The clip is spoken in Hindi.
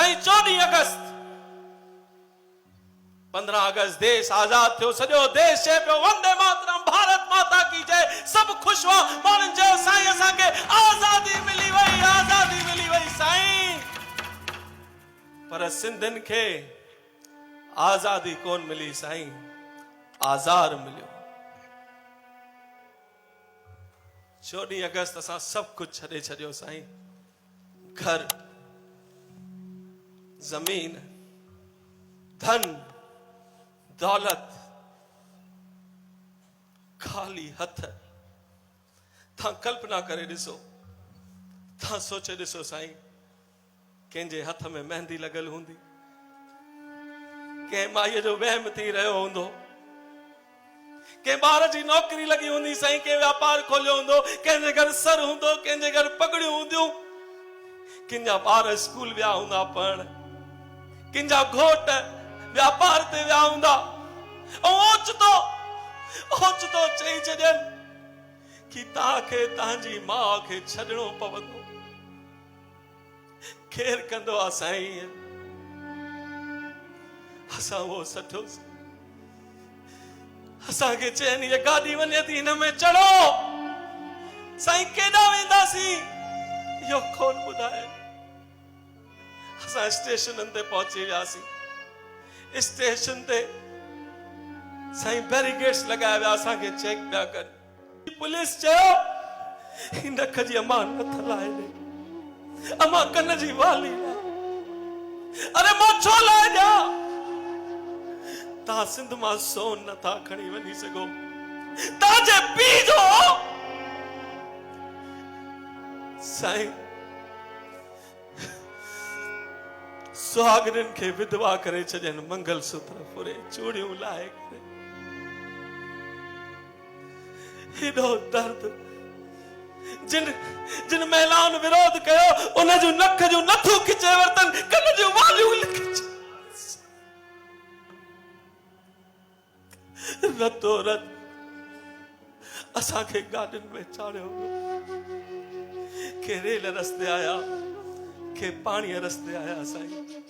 साईं 14 अगस्त 15 अगस्त देश आजाद थियो, सॼो देश चए पियो वंदे मातरम, भारत माता की जय, सब खुश हुआ। माण्हुनि चयो साईं असांखे आजादी मिली वई, आजादी मिली वई साईं। पर सिंधियुनि खे आजादी कोन मिली साईं, आज़ार मिलियो। 14 अगस्त असां सब कुछ छॾे छॾियो साईं, घर, जमीन, धन, दौलत, खाली हथ। था कल्पना करे ॾिसो, था सोचे ॾिसो साईं, कंहिंजे हथ में मेहंदी लॻल हूंदी, कंहिं माईअ जो वहम थी रहियो हूंदो, कंहिं ॿार जी नौकरी लगी हूंदी साईं, कंहिं व्यापार खोलियो हूंदो, कंहिंजे घर सर हूंदो, कंहिंजे घर पगड़ियूं हूंदियूं, कंहिंजा ॿार स्कूल विया हूंदा पढ़ण, कंहिंजा घोट व्यापार ते विया हूंदा। ओचितो चई छॾनि कि तव्हांखे तव्हांजी माउ खे छॾणो पवंदो। केर कंदो आहे साईं? असां उहो सठोसीं। असांखे चइनि ये गाॾी वञे थी, हिन में चढ़ो। साईं केॾा वेंदासीं इहो कोन ॿुधाए। असां स्टेशननि ते पहुची वियासीं। स्टेशन ते साईं बैरिकेड्स लगाया विया, असांखे चेक पिया कनि। पुलिस चयो हिन नख जी अमां नथ लाहे ॾे, अमां कन जी वाली लाहे। अरे मां छो लाहे ॾियां? तव्हां सिंध मां सोन नथा खणी वञी सघो, तव्हांजे पीउ जो साईं सुहागननि खे विधवा करे छॾनि, मंगल सूत्र फुरे, चूड़ियूं लाहे करे। हेॾो दर्द जिन महिलाउनि विरोध कयो, उन जूं नख जूं नथूं खिचे वरतनि, कन जूं वालियूं लिखी। रतो रत असांखे गाॾियुनि में चाढ़ियो, के रेल रस्ते आया, के पाणीअ रस्ते आया साईं।